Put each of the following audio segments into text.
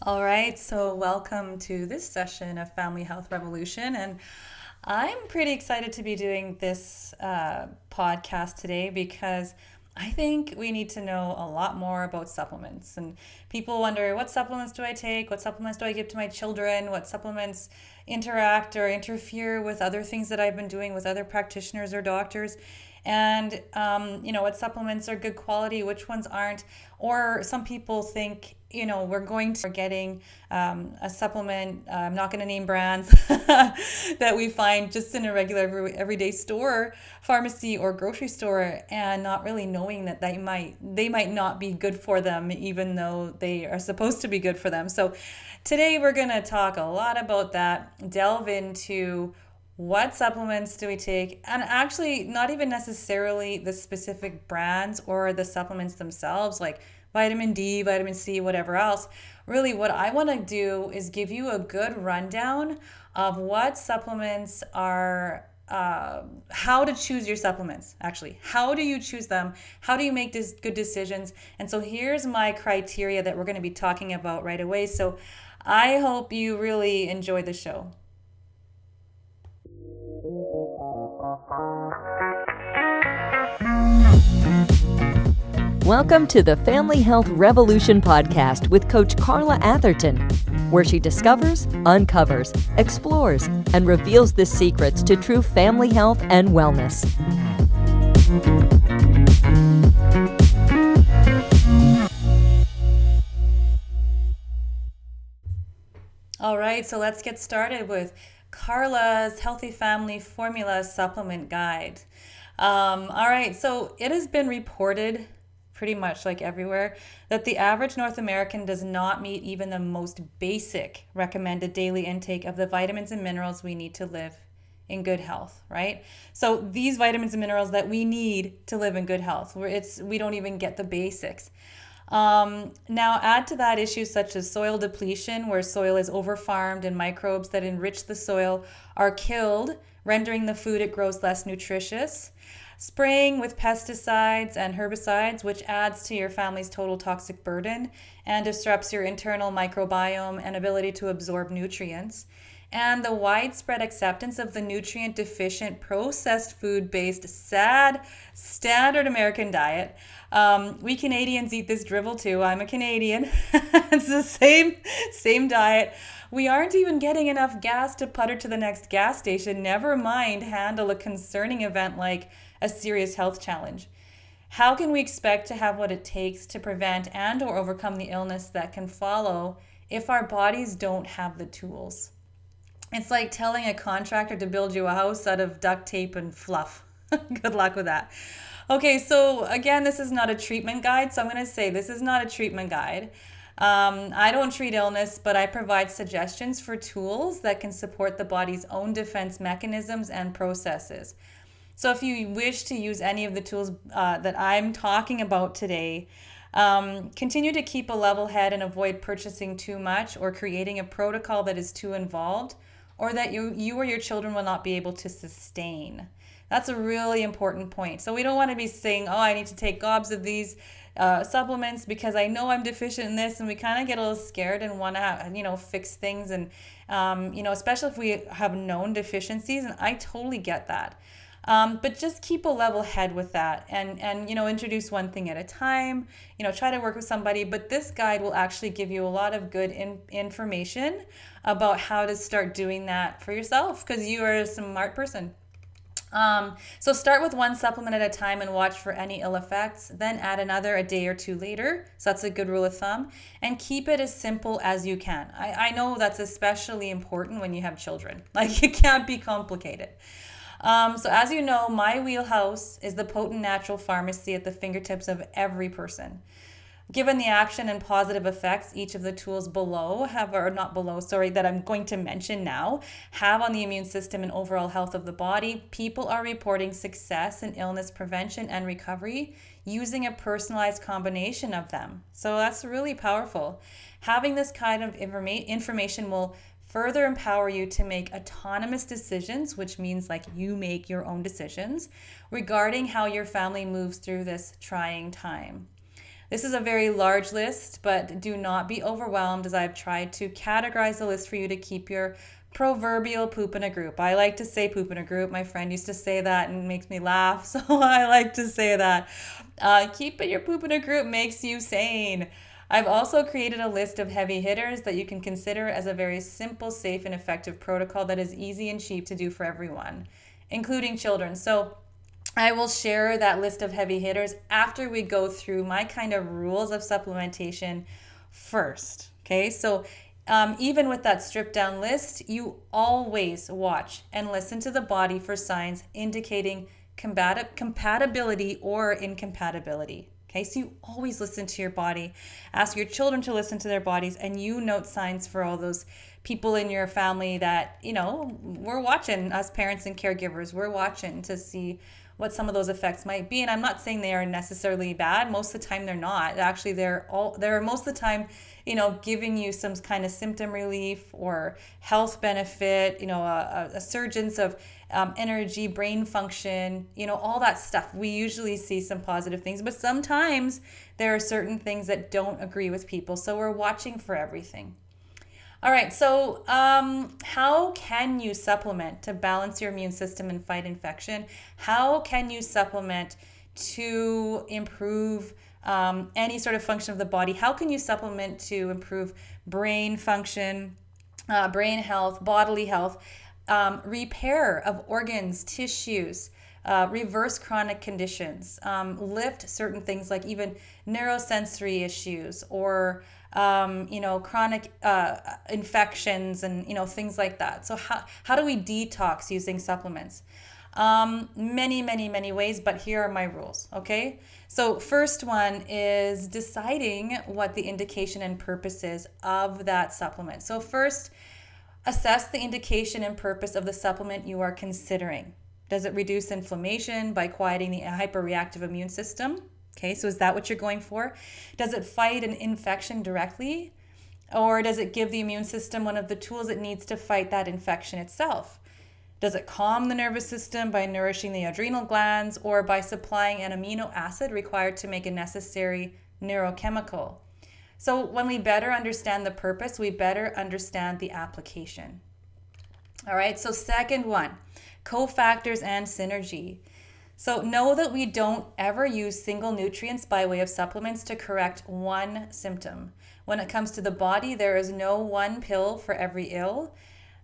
All right, so welcome to this session of Family Health Revolution. And I'm pretty excited to be doing this podcast today because I think we need to know a lot more about supplements. And people wonder, what supplements do I take? What supplements do I give to my children? What supplements interact or interfere with other things that I've been doing with other practitioners or doctors? And what supplements are good quality, which ones aren't. Or some people think, we're getting a supplement, I'm not going to name brands, that we find just in a regular everyday store, pharmacy or grocery store, and not really knowing that they might not be good for them, even though they are supposed to be good for them. So today we're going to talk a lot about that, delve into what supplements do we take, and actually not even necessarily the specific brands or the supplements themselves, like vitamin D, vitamin C, whatever else. Really, what I want to do is give you a good rundown of what supplements are, how to choose your supplements. Actually, how do you choose them? How do you make good decisions? And so here's my criteria that we're going to be talking about right away. So I hope you really enjoy the show. Welcome to the Family Health Revolution podcast with Coach Carla Atherton, where she discovers, uncovers, explores, and reveals the secrets to true family health and wellness. All right, so let's get started with Carla's Healthy Family Formula Supplement Guide. All right, so it has been reported pretty much like everywhere that the average North American does not meet even the most basic recommended daily intake of the vitamins and minerals we need to live in good health, right? So these vitamins and minerals that we need to live in good health, we don't even get the basics. Now add to that issues such as soil depletion, where soil is overfarmed and microbes that enrich the soil are killed, rendering the food it grows less nutritious. Spraying with pesticides and herbicides, which adds to your family's total toxic burden and disrupts your internal microbiome and ability to absorb nutrients. And the widespread acceptance of the nutrient-deficient, processed food-based, sad, standard American diet. We Canadians eat this drivel too. I'm a Canadian. It's the same diet. We aren't even getting enough gas to putter to the next gas station, never mind handle a concerning event like a serious health challenge. How can we expect to have what it takes to prevent and or overcome the illness that can follow if our bodies don't have the tools? It's like telling a contractor to build you a house out of duct tape and fluff. Good luck with that. Okay, so again, this is not a treatment guide. So I'm going to say this is not a treatment guide. I don't treat illness, but I provide suggestions for tools that can support the body's own defense mechanisms and processes. So if you wish to use any of the tools that I'm talking about today, continue to keep a level head and avoid purchasing too much or creating a protocol that is too involved or that you or your children will not be able to sustain. That's a really important point. So we don't want to be saying, oh, I need to take gobs of these supplements because I know I'm deficient in this, and we kind of get a little scared and want to, fix things, and especially if we have known deficiencies, and I totally get that. But just keep a level head with that, and introduce one thing at a time. Try to work with somebody. But this guide will actually give you a lot of good information about how to start doing that for yourself, because you are a smart person. So start with one supplement at a time and watch for any ill effects, then add another a day or two later. So that's a good rule of thumb, and keep it as simple as you can. I know that's especially important when you have children. Like, it can't be complicated. So as you know, my wheelhouse is the potent natural pharmacy at the fingertips of every person. Given the action and positive effects each of the tools that I'm going to mention now have on the immune system and overall health of the body, people are reporting success in illness prevention and recovery using a personalized combination of them. So that's really powerful. Having this kind of information will further empower you to make autonomous decisions, which means like you make your own decisions regarding how your family moves through this trying time. This is a very large list, but do not be overwhelmed as I've tried to categorize the list for you to keep your proverbial poop in a group. I like to say poop in a group. My friend used to say that and it makes me laugh, so I like to say that. Keeping your poop in a group makes you sane. I've also created a list of heavy hitters that you can consider as a very simple, safe, and effective protocol that is easy and cheap to do for everyone, including children. So I will share that list of heavy hitters after we go through my kind of rules of supplementation first. Okay, so even with that stripped down list, you always watch and listen to the body for signs indicating compatibility or incompatibility. Okay, so you always listen to your body. Ask your children to listen to their bodies, and you note signs for all those people in your family that, we're watching, us parents and caregivers, we're watching to see what some of those effects might be. And I'm not saying they are necessarily bad. Most of the time they're not. Actually, they're most of the time, giving you some kind of symptom relief or health benefit, a surgence of energy, brain function, all that stuff. We usually see some positive things, but sometimes there are certain things that don't agree with people. So we're watching for everything. All right, so how can you supplement to balance your immune system and fight infection? How can you supplement to improve any sort of function of the body? How can you supplement to improve brain function, brain health, bodily health, repair of organs, tissues, reverse chronic conditions, lift certain things like even neurosensory issues or chronic infections and things like that. So how do we detox using supplements? Many ways, but here are my rules. Okay, so first one is deciding what the indication and purpose is of that supplement. So first, assess the indication and purpose of the supplement you are considering. Does it reduce inflammation by quieting the hyperreactive immune system? Okay, so is that what you're going for? Does it fight an infection directly? Or does it give the immune system one of the tools it needs to fight that infection itself? Does it calm the nervous system by nourishing the adrenal glands or by supplying an amino acid required to make a necessary neurochemical? So when we better understand the purpose, we better understand the application. All right, so second one, cofactors and synergy. So know that we don't ever use single nutrients by way of supplements to correct one symptom. When it comes to the body, there is no one pill for every ill.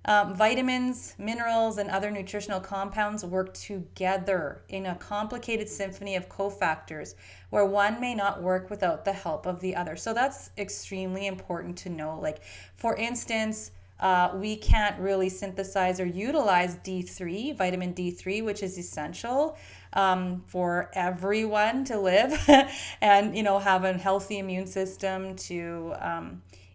Vitamins, minerals, and other nutritional compounds work together in a complicated symphony of cofactors where one may not work without the help of the other. So that's extremely important to know. Like, for instance, we can't really synthesize or utilize D3, vitamin D3, which is essential for everyone to live and, have a healthy immune system to,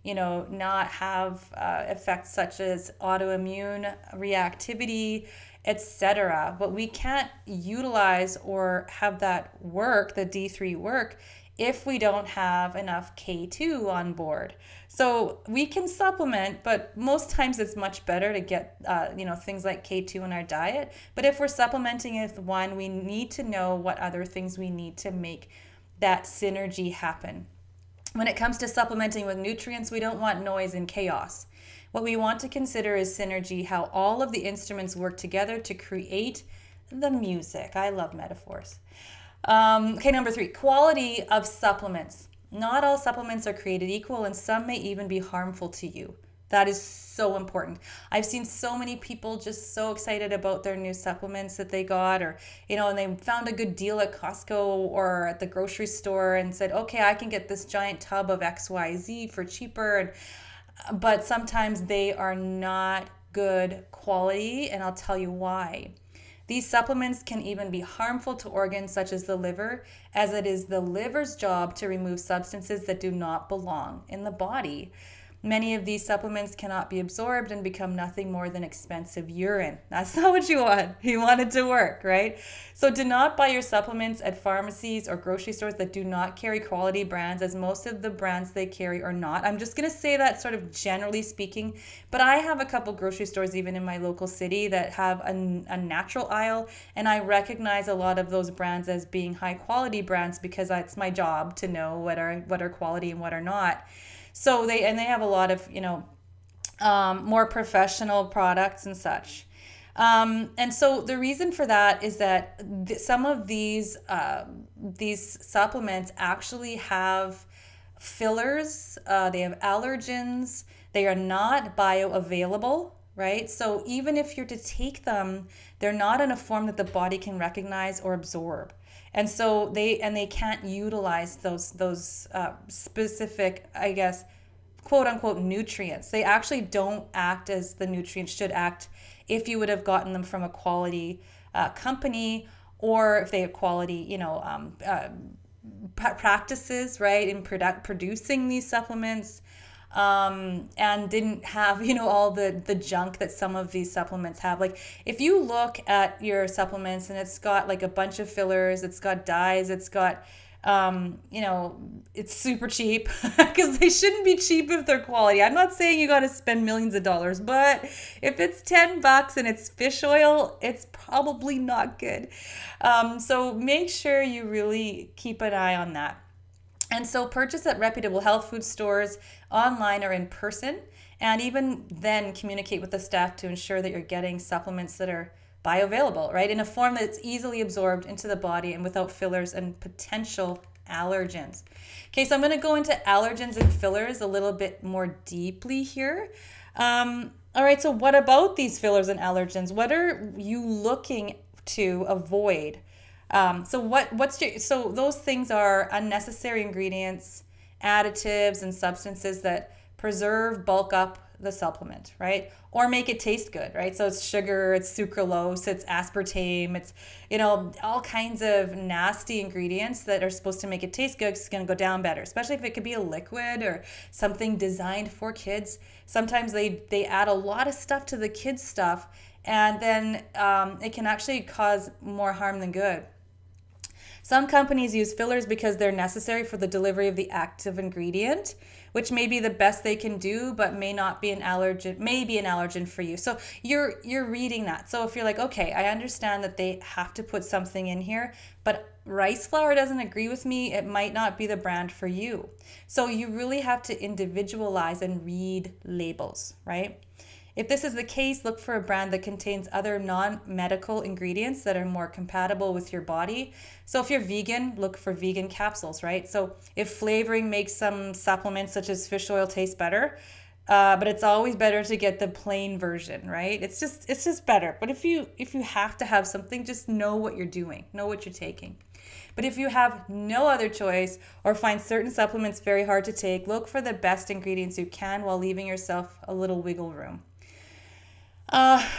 not have effects such as autoimmune reactivity, etc. But we can't utilize or have that work, the D3 work, if we don't have enough K2 on board. So we can supplement, but most times it's much better to get, things like K2 in our diet. But if we're supplementing with one, we need to know what other things we need to make that synergy happen. When it comes to supplementing with nutrients, we don't want noise and chaos. What we want to consider is synergy, how all of the instruments work together to create the music. I love metaphors. Number 3, quality of supplements. Not all supplements are created equal, and some may even be harmful to you. That is so important. I've seen so many people just so excited about their new supplements that they got, or, and they found a good deal at Costco or at the grocery store and said, okay, I can get this giant tub of XYZ for cheaper. But sometimes they are not good quality, and I'll tell you why. These supplements can even be harmful to organs such as the liver, as it is the liver's job to remove substances that do not belong in the body. Many of these supplements cannot be absorbed and become nothing more than expensive urine. That's not what you want. You want it to work, right? So do not buy your supplements at pharmacies or grocery stores that do not carry quality brands, as most of the brands they carry are not. I'm just going to say that sort of generally speaking, but I have a couple grocery stores even in my local city that have a natural aisle, and I recognize a lot of those brands as being high quality brands because it's my job to know what are quality and what are not. So they have a lot of, more professional products and such. And so the reason for that is that some of these supplements actually have fillers. They have allergens. They are not bioavailable, right? So even if you're to take them, they're not in a form that the body can recognize or absorb. And so they can't utilize those specific, I guess, quote unquote nutrients. They actually don't act as the nutrients should act if you would have gotten them from a quality company, or if they have quality, practices, right, in producing these supplements. And didn't have, all the junk that some of these supplements have. Like if you look at your supplements and it's got like a bunch of fillers, it's got dyes, it's got, it's super cheap because they shouldn't be cheap if they're quality. I'm not saying you got to spend millions of dollars, but if it's $10 and it's fish oil, it's probably not good. So make sure you really keep an eye on that. And so purchase at reputable health food stores, online or in person, and even then communicate with the staff to ensure that you're getting supplements that are bioavailable, right, in a form that's easily absorbed into the body and without fillers and potential allergens. Okay, so I'm going to go into allergens and fillers a little bit more deeply here. All right, so what about these fillers and allergens? What are you looking to avoid? So those things are unnecessary ingredients, additives, and substances that preserve, bulk up the supplement, right? Or make it taste good, right? So it's sugar, it's sucralose, it's aspartame, it's, all kinds of nasty ingredients that are supposed to make it taste good. It's going to go down better, especially if it could be a liquid or something designed for kids. Sometimes they add a lot of stuff to the kids' stuff, and then it can actually cause more harm than good. Some companies use fillers because they're necessary for the delivery of the active ingredient, which may be the best they can do, but may not be an allergen for you. So you're reading that. So if you're like, okay, I understand that they have to put something in here, but rice flour doesn't agree with me, it might not be the brand for you. So you really have to individualize and read labels, right? If this is the case, look for a brand that contains other non-medical ingredients that are more compatible with your body. So if you're vegan, look for vegan capsules, right? So if flavoring makes some supplements such as fish oil taste better, but it's always better to get the plain version, right? It's just better. But if you have to have something, just know what you're doing, know what you're taking. But if you have no other choice or find certain supplements very hard to take, look for the best ingredients you can while leaving yourself a little wiggle room.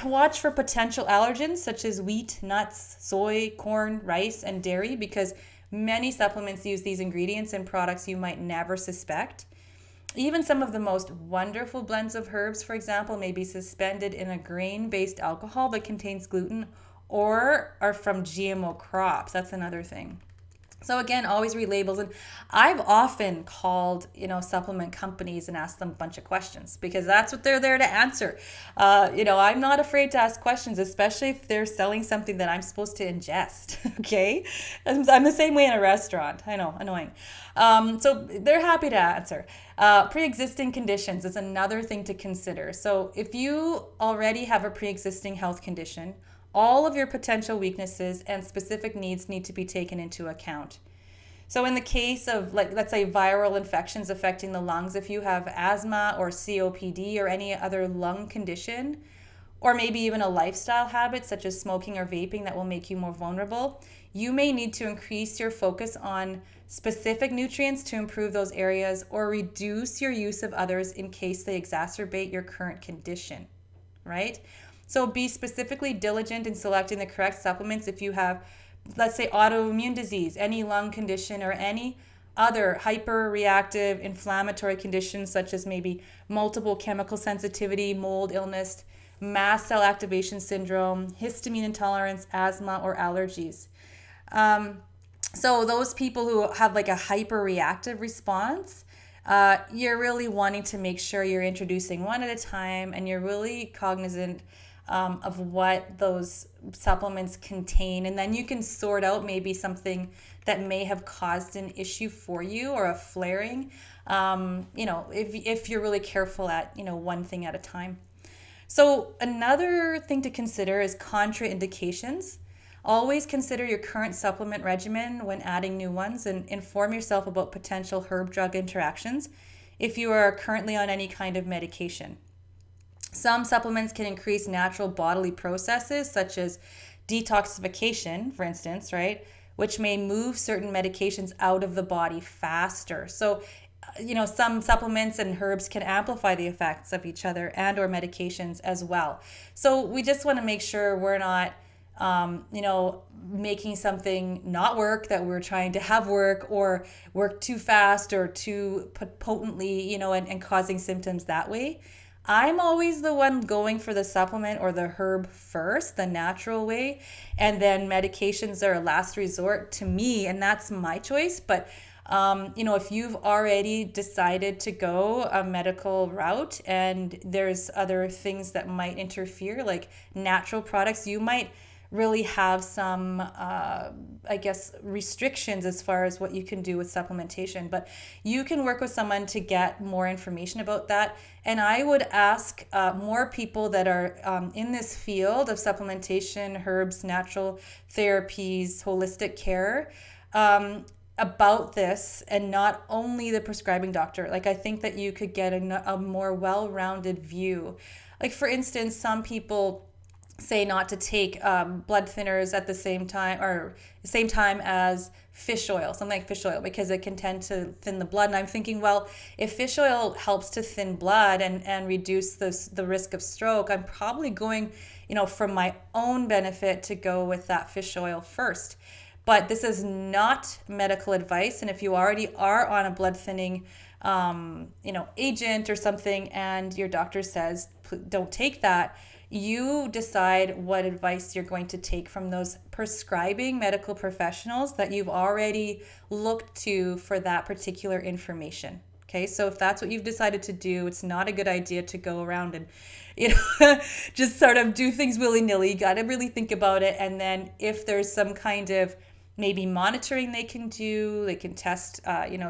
Watch for potential allergens such as wheat, nuts, soy, corn, rice, and dairy, because many supplements use these ingredients in products you might never suspect. Even some of the most wonderful blends of herbs, for example, may be suspended in a grain-based alcohol that contains gluten or are from GMO crops. That's another thing. So again, always read labels. And I've often called, supplement companies and asked them a bunch of questions because that's what they're there to answer. I'm not afraid to ask questions, especially if they're selling something that I'm supposed to ingest. Okay. I'm the same way in a restaurant. I know, annoying. So they're happy to answer. Pre-existing conditions is another thing to consider. So if you already have a pre-existing health condition, all of your potential weaknesses and specific needs need to be taken into account. So in the case of, let's say viral infections affecting the lungs, if you have asthma or COPD or any other lung condition, or maybe even a lifestyle habit such as smoking or vaping that will make you more vulnerable, you may need to increase your focus on specific nutrients to improve those areas or reduce your use of others in case they exacerbate your current condition, right? So be specifically diligent in selecting the correct supplements if you have, let's say, autoimmune disease, any lung condition, or any other hyperreactive inflammatory conditions such as maybe multiple chemical sensitivity, mold illness, mast cell activation syndrome, histamine intolerance, asthma, or allergies. So those people who have like a hyperreactive response, you're really wanting to make sure you're introducing one at a time, and you're really cognizant of what those supplements contain. And then you can sort out maybe something that may have caused an issue for you or a flaring, if you're really careful at, one thing at a time. So another thing to consider is contraindications. Always consider your current supplement regimen when adding new ones, and inform yourself about potential herb-drug interactions if you are currently on any kind of medication. Some supplements can increase natural bodily processes such as detoxification, for instance, right? Which may move certain medications out of the body faster. So, some supplements and herbs can amplify the effects of each other and or medications as well. So we just want to make sure we're not making something not work that we're trying to have work, or work too fast or too potently, and causing symptoms that way. I'm always the one going for the supplement or the herb first, the natural way, and then medications are a last resort to me, and that's my choice. But if you've already decided to go a medical route and there's other things that might interfere, like natural products, you might really have some, restrictions as far as what you can do with supplementation. But you can work with someone to get more information about that. And I would ask more people that are in this field of supplementation, herbs, natural therapies, holistic care, about this, and not only the prescribing doctor. Like, I think that you could get a more well-rounded view. Like, for instance, some people say not to take blood thinners at the same time as fish oil, something like fish oil, because it can tend to thin the blood. And I'm thinking, well, if fish oil helps to thin blood and reduce the risk of stroke, I'm probably going, for my own benefit, to go with that fish oil first. But this is not medical advice. And if you already are on a blood thinning agent or something, and your doctor says don't take that, you decide what advice you're going to take from those prescribing medical professionals that you've already looked to for that particular information. Okay, so if that's what you've decided to do, it's not a good idea to go around and just sort of do things willy-nilly. You got to really think about it. And then if there's some kind of maybe monitoring they can do, they can test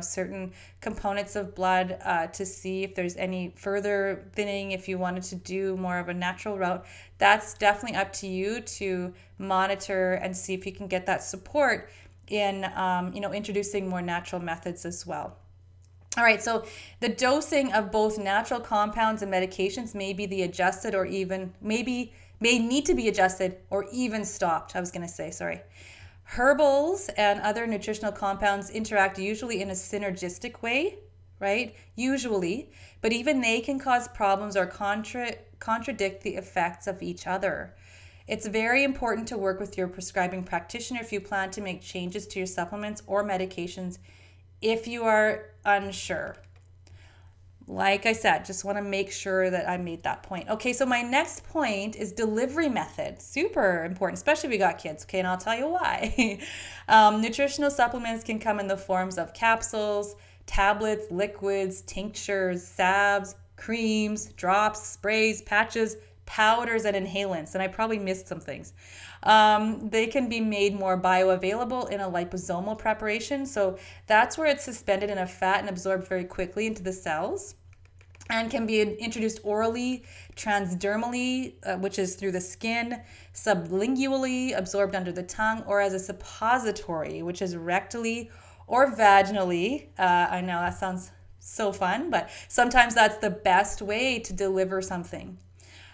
certain components of blood to see if there's any further thinning. If you wanted to do more of a natural route, that's definitely up to you to monitor and see if you can get that support in introducing more natural methods as well. All right, so the dosing of both natural compounds and medications may be adjusted, or even may need to be adjusted or even stopped. Herbals and other nutritional compounds interact usually in a synergistic way, right? Usually, but even they can cause problems or contradict the effects of each other. It's very important to work with your prescribing practitioner if you plan to make changes to your supplements or medications if you are unsure. Like I said, just want to make sure that I made that point. Okay, so my next point is delivery method. Super important, especially if you got kids. Okay, and I'll tell you why. Nutritional supplements can come in the forms of capsules, tablets, liquids, tinctures, salves, creams, drops, sprays, patches, powders, and inhalants. And I probably missed some things. They can be made more bioavailable in a liposomal preparation. So that's where it's suspended in a fat and absorbed very quickly into the cells, and can be introduced orally, transdermally, which is through the skin, sublingually, absorbed under the tongue, or as a suppository, which is rectally or vaginally. I know that sounds so fun, but sometimes that's the best way to deliver something.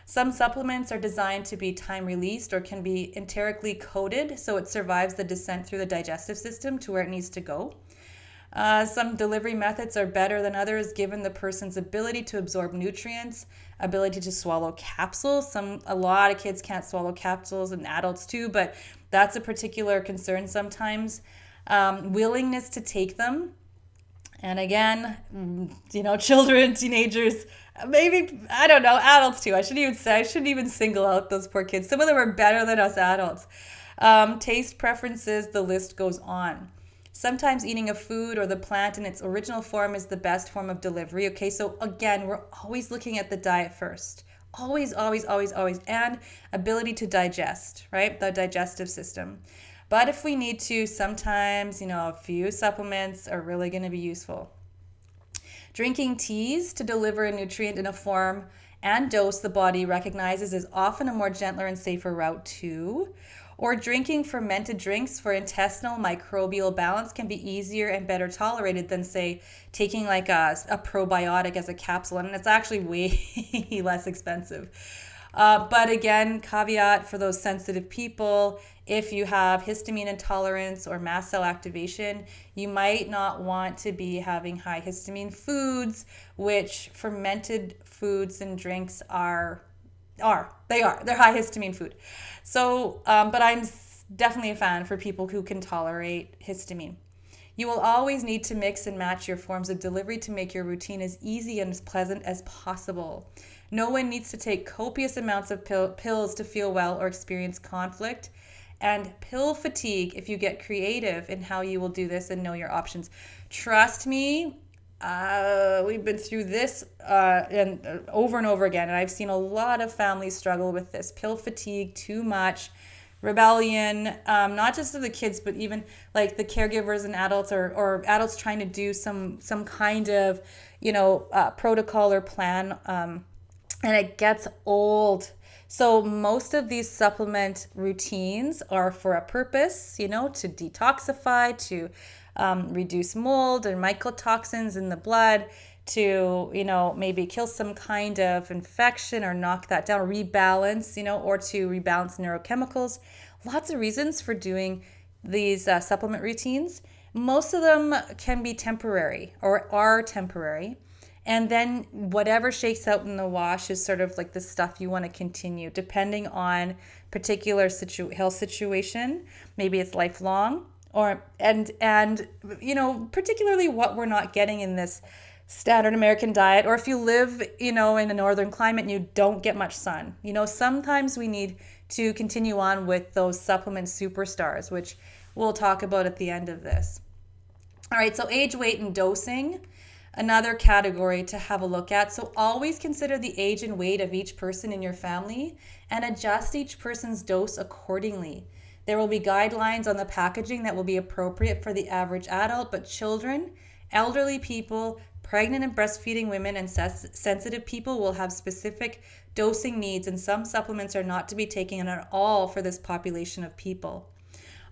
Some supplements are designed to be time-released or can be enterically coated so it survives the descent through the digestive system to where it needs to go. Some delivery methods are better than others given the person's ability to absorb nutrients, ability to swallow capsules. A lot of kids can't swallow capsules, and adults too, but that's a particular concern sometimes. Willingness to take them. And again, children, teenagers, maybe, I don't know, adults too. I shouldn't even single out those poor kids. Some of them are better than us adults. Taste preferences, the list goes on. Sometimes eating a food or the plant in its original form is the best form of delivery. Okay, so again, we're always looking at the diet first. Always, always, always, always. And ability to digest, right? The digestive system. But if we need to, sometimes, a few supplements are really going to be useful. Drinking teas to deliver a nutrient in a form and dose the body recognizes is often a more gentler and safer route too. Or drinking fermented drinks for intestinal microbial balance can be easier and better tolerated than, say, taking like a probiotic as a capsule. And it's actually way less expensive. But again, caveat for those sensitive people, if you have histamine intolerance or mast cell activation, you might not want to be having high histamine foods, which fermented foods and drinks are. They're high histamine food. So, but I'm definitely a fan for people who can tolerate histamine. You will always need to mix and match your forms of delivery to make your routine as easy and as pleasant as possible. No one needs to take copious amounts of pills to feel well or experience conflict and pill fatigue if you get creative in how you will do this and know your options. Trust me, we've been through this and over again, and I've seen a lot of families struggle with this pill fatigue, too much rebellion, not just of the kids, but even like the caregivers and adults, or adults trying to do some kind of protocol or plan, and it gets old. So most of these supplement routines are for a purpose, to detoxify, to reduce mold and mycotoxins in the blood, to, maybe kill some kind of infection or knock that down, rebalance, or to rebalance neurochemicals. Lots of reasons for doing these supplement routines. Most of them can be temporary or are temporary. And then whatever shakes out in the wash is sort of like the stuff you want to continue, depending on particular health situation. Maybe it's lifelong, and particularly what we're not getting in this standard American diet, or if you live, in a northern climate and you don't get much sun. Sometimes we need to continue on with those supplement superstars, which we'll talk about at the end of this. All right, so age, weight, and dosing. Another category to have a look at. So always consider the age and weight of each person in your family and adjust each person's dose accordingly. There will be guidelines on the packaging that will be appropriate for the average adult, but children, elderly people, pregnant and breastfeeding women, and sensitive people will have specific dosing needs, and some supplements are not to be taken at all for this population of people.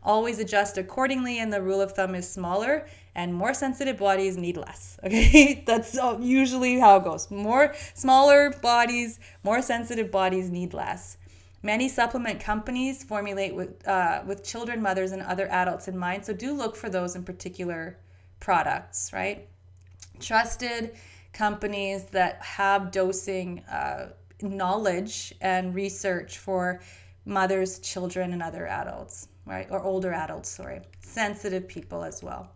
Always adjust accordingly, and the rule of thumb is smaller and more sensitive bodies need less. Okay, that's usually how it goes. Smaller bodies, more sensitive bodies need less. Many supplement companies formulate with children, mothers, and other adults in mind, so do look for those in particular products, right? Trusted companies that have dosing knowledge and research for mothers, children, and other adults, right? Or older adults, sensitive people as well.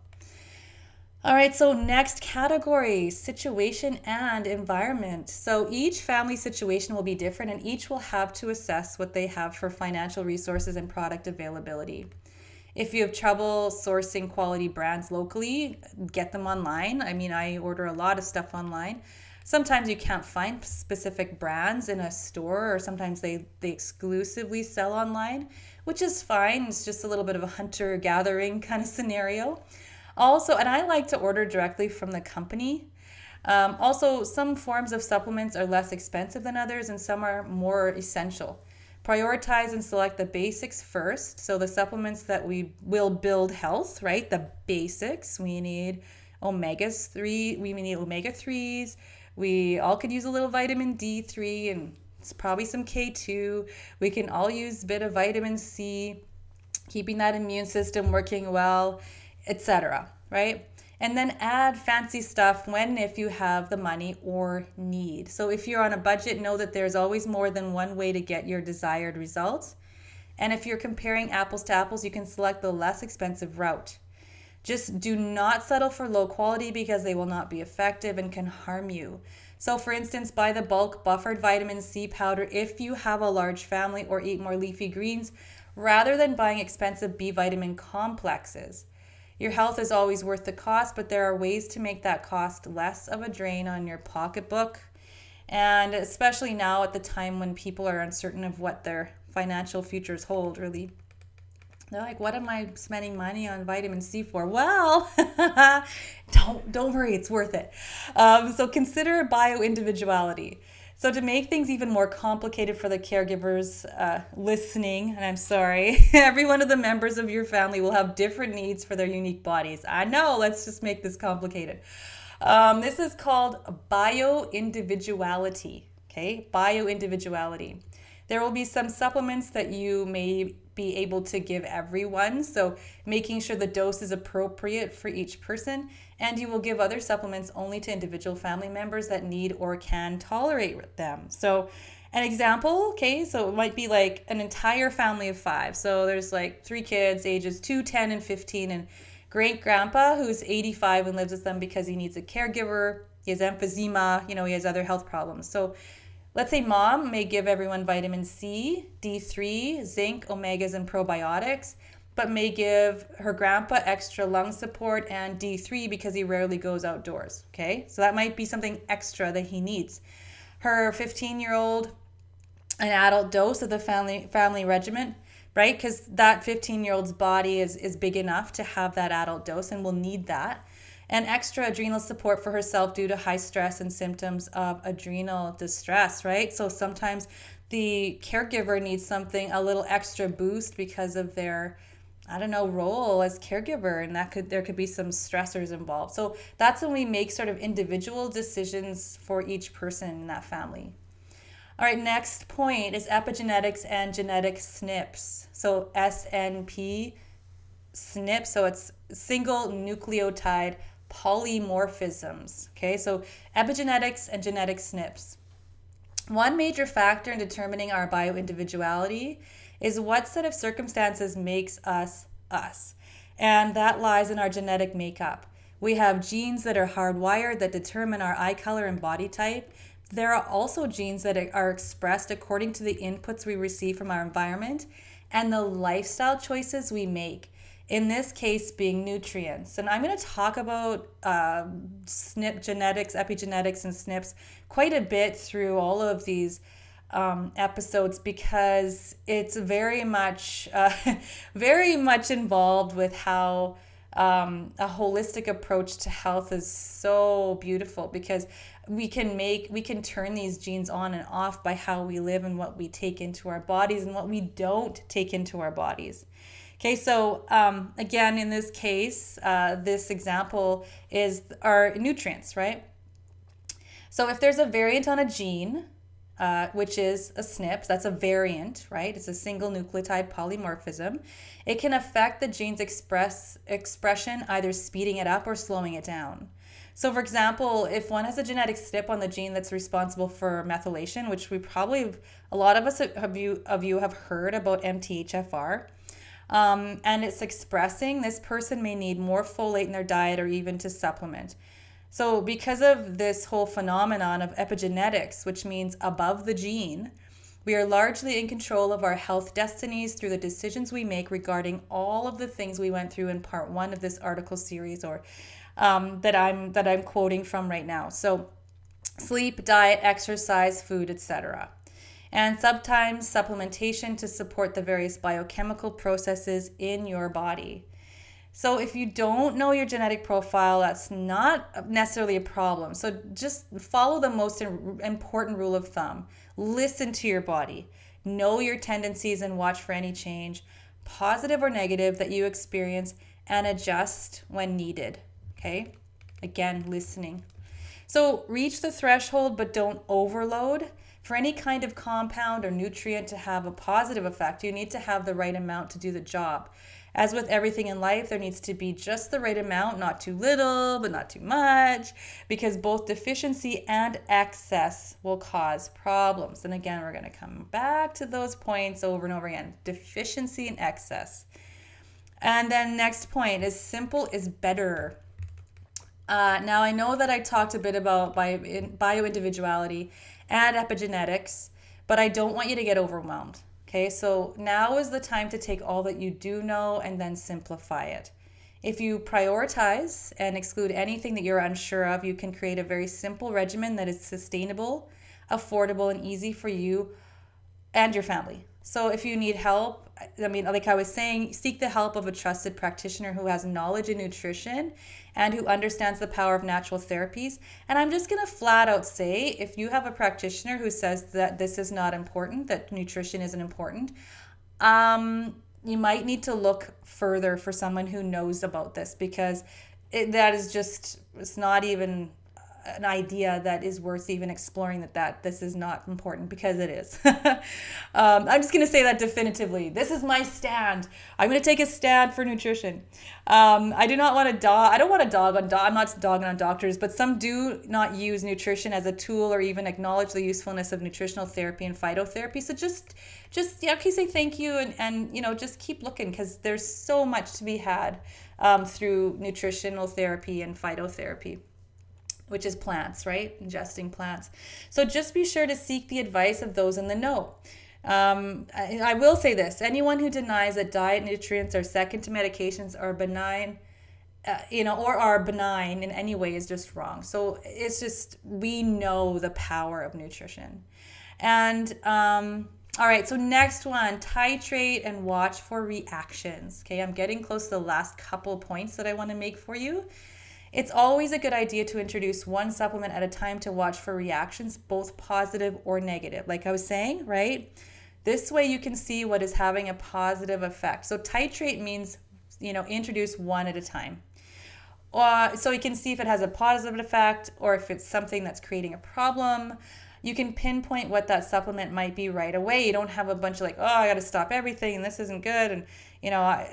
All right, so next category, situation and environment. So each family situation will be different, and each will have to assess what they have for financial resources and product availability. If you have trouble sourcing quality brands locally, get them online. I order a lot of stuff online. Sometimes you can't find specific brands in a store, or sometimes they exclusively sell online, which is fine. It's just a little bit of a hunter-gathering kind of scenario. Also, and I like to order directly from the company. Also, some forms of supplements are less expensive than others, and some are more essential. Prioritize and select the basics first. So the supplements that we will build health, right? The basics. We need omega-3s. We need omega-3s. We all could use a little vitamin D3 and probably some K2. We can all use a bit of vitamin C, keeping that immune system working well, etc., right? And then add fancy stuff when, if you have the money or need. So if you're on a budget, know that there's always more than one way to get your desired results. And if you're comparing apples to apples, you can select the less expensive route. Just do not settle for low quality because they will not be effective and can harm you. So for instance, buy the bulk buffered vitamin C powder if you have a large family, or eat more leafy greens rather than buying expensive B vitamin complexes. Your health is always worth the cost, but there are ways to make that cost less of a drain on your pocketbook. And especially now at the time when people are uncertain of what their financial futures hold, really. They're like, what am I spending money on vitamin C for? Well, don't worry, it's worth it. So consider bio-individuality. So to make things even more complicated for the caregivers listening, and I'm sorry, every one of the members of your family will have different needs for their unique bodies. I know, let's just make this complicated. This is called bio-individuality, okay? Bio-individuality. There will be some supplements that you may be able to give everyone, so making sure the dose is appropriate for each person, and you will give other supplements only to individual family members that need or can tolerate them. So an example, okay, so it might be like an entire family of 5. So there's like 3 kids, ages 2, 10, and 15, and great grandpa who's 85 and lives with them because he needs a caregiver. He has emphysema, he has other health problems. So let's say mom may give everyone vitamin C, D3, zinc, omegas, and probiotics, but may give her grandpa extra lung support and D3 because he rarely goes outdoors, okay? So that might be something extra that he needs. Her 15-year-old, an adult dose of the family regimen, right? Because that 15-year-old's body is big enough to have that adult dose and will need that. And extra adrenal support for herself due to high stress and symptoms of adrenal distress, right? So sometimes the caregiver needs something, a little extra boost because of their, role as caregiver, and there could be some stressors involved. So that's when we make sort of individual decisions for each person in that family. All right, next point is epigenetics and genetic SNPs. So SNP, SNP, so it's single nucleotide polymorphisms. Okay, so epigenetics and genetic SNPs. One major factor in determining our bioindividuality is what set of circumstances makes us us. And that lies in our genetic makeup. We have genes that are hardwired that determine our eye color and body type. There are also genes that are expressed according to the inputs we receive from our environment and the lifestyle choices we make. In this case being nutrients. And I'm going to talk about SNP genetics, epigenetics, and SNPs quite a bit through all of these episodes because it's very much involved with how a holistic approach to health is so beautiful because we can turn these genes on and off by how we live and what we take into our bodies and what we don't take into our bodies. Okay, so again, in this case, this example is our nutrients, right? So if there's a variant on a gene, which is a SNP, that's a variant, right? It's a single nucleotide polymorphism. It can affect the gene's expression, either speeding it up or slowing it down. So for example, if one has a genetic SNP on the gene that's responsible for methylation, which we probably, a lot of us of you have heard about MTHFR, and it's expressing, this person may need more folate in their diet or even to supplement. So because of this whole phenomenon of epigenetics, which means above the gene, we are largely in control of our health destinies through the decisions we make regarding all of the things we went through in part 1 of this article series, or that I'm quoting from right now. So sleep, diet, exercise, food, etc. And sometimes supplementation to support the various biochemical processes in your body. So if you don't know your genetic profile, that's not necessarily a problem. So just follow the most important rule of thumb. Listen to your body. Know your tendencies and watch for any change, positive or negative, that you experience, and adjust when needed. Okay? Again, listening. So reach the threshold, but don't overload. For any kind of compound or nutrient to have a positive effect, you need to have the right amount to do the job. As with everything in life, there needs to be just the right amount, not too little, but not too much, because both deficiency and excess will cause problems. And again, we're going to come back to those points over and over again. Deficiency and excess. And then next point is simple is better. Now, I know that I talked a bit about bio-individuality and epigenetics, but I don't want you to get overwhelmed. Okay, so now is the time to take all that you do know and then simplify it. If you prioritize and exclude anything that you're unsure of, you can create a very simple regimen that is sustainable, affordable, and easy for you and your family. So if you need help, I mean, like I was saying, seek the help of a trusted practitioner who has knowledge in nutrition and who understands the power of natural therapies. And I'm just going to flat out say, if you have a practitioner who says that this is not important, that nutrition isn't important, you might need to look further for someone who knows about this, because that is just, it's not even an idea that is worth even exploring, that this is not important, because it is. I'm just going to say that definitively. This is my stand. I'm going to take a stand for nutrition. I do not want to dog. I don't want to dog on. I'm not dogging on doctors, but some do not use nutrition as a tool or even acknowledge the usefulness of nutritional therapy and phytotherapy. So just yeah, okay, say thank you, and just keep looking, because there's so much to be had through nutritional therapy and phytotherapy, which is plants, right? Ingesting plants. So just be sure to seek the advice of those in the know. I will say this: anyone who denies that diet nutrients are second to medications are benign, or are benign in any way, is just wrong. So it's just, we know the power of nutrition. And all right, so next one, titrate and watch for reactions. Okay, I'm getting close to the last couple points that I want to make for you. It's always a good idea to introduce one supplement at a time to watch for reactions, both positive or negative. Like I was saying, right? This way you can see what is having a positive effect. So titrate means, introduce one at a time. So you can see if it has a positive effect or if it's something that's creating a problem. You can pinpoint what that supplement might be right away. You don't have a bunch of I got to stop everything and this isn't good, and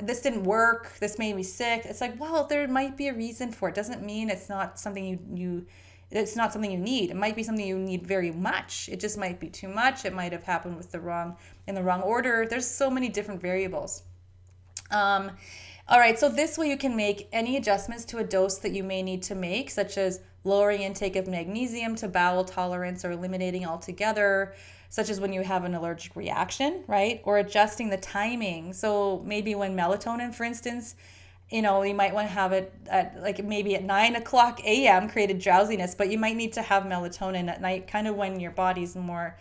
this didn't work, this made me sick. It's like, well, there might be a reason for it. Doesn't mean it's not something it's not something you need. It might be something you need very much. It just might be too much. It might have happened in the wrong order. There's so many different variables. All right, so this way you can make any adjustments to a dose that you may need to make, such as lowering intake of magnesium to bowel tolerance or eliminating altogether, such as when you have an allergic reaction, right? Or adjusting the timing. So maybe when melatonin, for instance, you might want to have it at maybe at 9:00 a.m. created drowsiness, but you might need to have melatonin at night, kind of when your body's more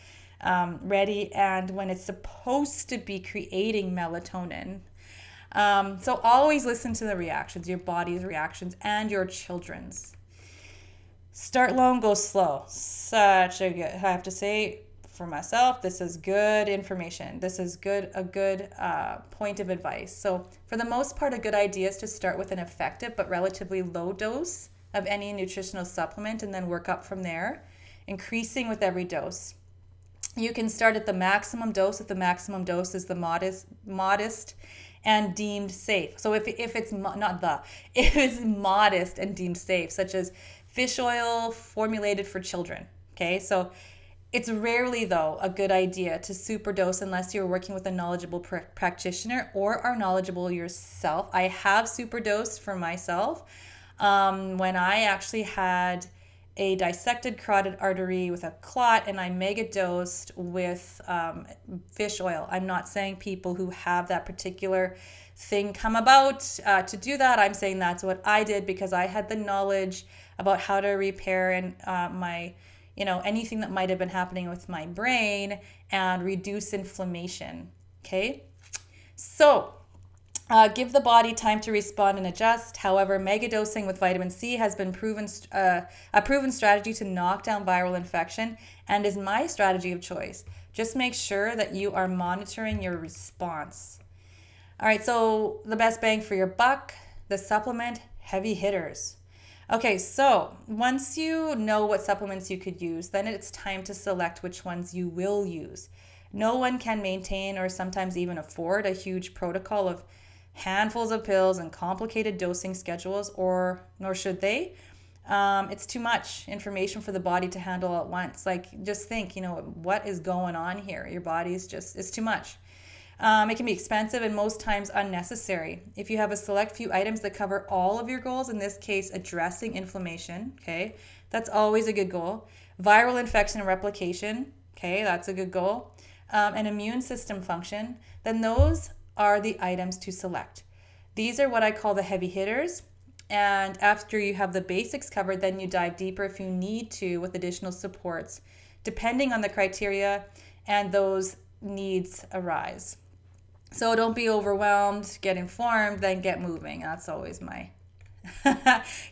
ready and when it's supposed to be creating melatonin. So always listen to the reactions, your body's reactions and your children's. Start low and go slow. I have to say for myself, this is good information. This is a good point of advice. So for the most part, a good idea is to start with an effective but relatively low dose of any nutritional supplement and then work up from there, increasing with every dose. You can start at the maximum dose if the maximum dose is the modest and deemed safe. So if it's modest and deemed safe, such as fish oil formulated for children. Okay, so it's rarely, though, a good idea to superdose unless you're working with a knowledgeable practitioner or are knowledgeable yourself. I have superdosed for myself when I actually had a dissected carotid artery with a clot, and I mega dosed with fish oil. I'm not saying people who have that particular thing come about to do that. I'm saying that's what I did because I had the knowledge about how to repair and my, anything that might have been happening with my brain and reduce inflammation. Okay, so give the body time to respond and adjust. However, megadosing with vitamin C has been a proven strategy to knock down viral infection and is my strategy of choice. Just make sure that you are monitoring your response. All right, so the best bang for your buck, the supplement heavy hitters. Okay, so once you know what supplements you could use, then it's time to select which ones you will use. No one can maintain or sometimes even afford a huge protocol of handfuls of pills and complicated dosing schedules, nor should they. It's too much information for the body to handle at once. Just think, what is going on here? Your body's it's too much. It can be expensive and most times unnecessary. If you have a select few items that cover all of your goals, in this case, addressing inflammation, okay, that's always a good goal. Viral infection and replication, okay, that's a good goal. An immune system function, then those are the items to select. These are what I call the heavy hitters. And after you have the basics covered, then you dive deeper if you need to with additional supports, depending on the criteria and those needs arise. So don't be overwhelmed, get informed, then get moving. That's always my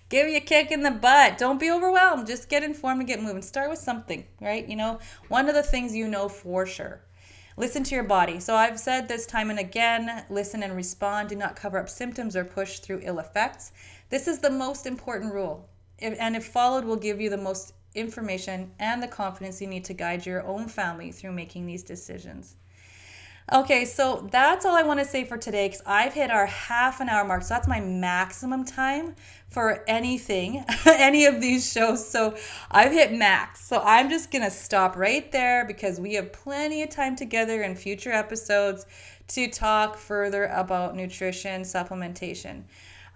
give you a kick in the butt. Don't be overwhelmed. Just get informed and get moving. Start with something, right? One of the things for sure. Listen to your body. So I've said this time and again, listen and respond. Do not cover up symptoms or push through ill effects. This is the most important rule. If followed, will give you the most information and the confidence you need to guide your own family through making these decisions. Okay, so that's all I want to say for today because I've hit our half an hour mark. So that's my maximum time for anything, any of these shows. So I've hit max. So I'm just going to stop right there because we have plenty of time together in future episodes to talk further about nutrition supplementation.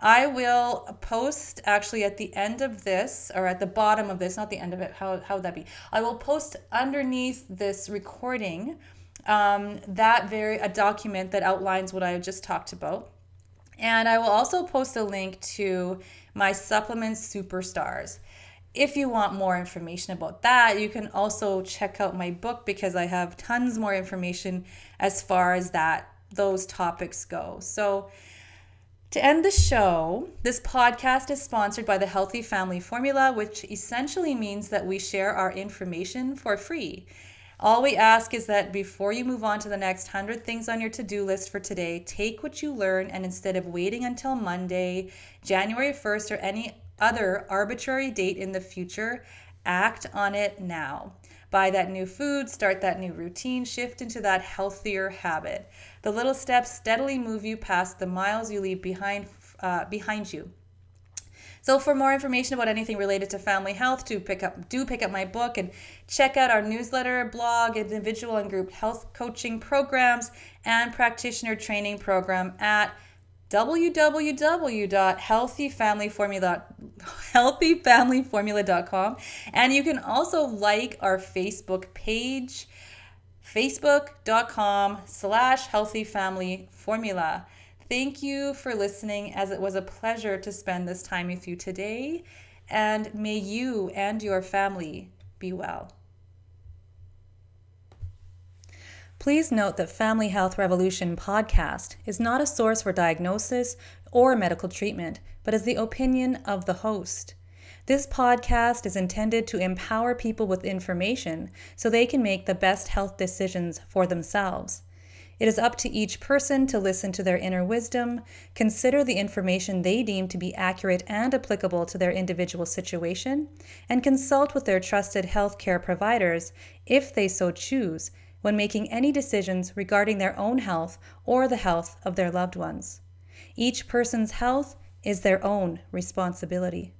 I will post actually at the end of this, or at the bottom of this, not the end of it, how would that be? I will post underneath this recording a document that outlines what I just talked about. And I will also post a link to my supplement superstars. If you want more information about that, you can also check out my book because I have tons more information as far as those topics go. So to end the show, this podcast is sponsored by the Healthy Family Formula, which essentially means that we share our information for free. All we ask is that before you move on to the next 100 things on your to-do list for today, take what you learn and instead of waiting until Monday, January 1st, or any other arbitrary date in the future, act on it now. Buy that new food, start that new routine, shift into that healthier habit. The little steps steadily move you past the miles you leave behind you. So for more information about anything related to family health, do pick up my book and check out our newsletter, blog, individual and group health coaching programs, and practitioner training program at www.healthyfamilyformula.com. And you can also like our Facebook page, facebook.com/healthyfamilyformula. Thank you for listening, as it was a pleasure to spend this time with you today, and may you and your family be well. Please note that Family Health Revolution podcast is not a source for diagnosis or medical treatment, but is the opinion of the host. This podcast is intended to empower people with information so they can make the best health decisions for themselves. It is up to each person to listen to their inner wisdom, consider the information they deem to be accurate and applicable to their individual situation, and consult with their trusted healthcare providers, if they so choose, when making any decisions regarding their own health or the health of their loved ones. Each person's health is their own responsibility.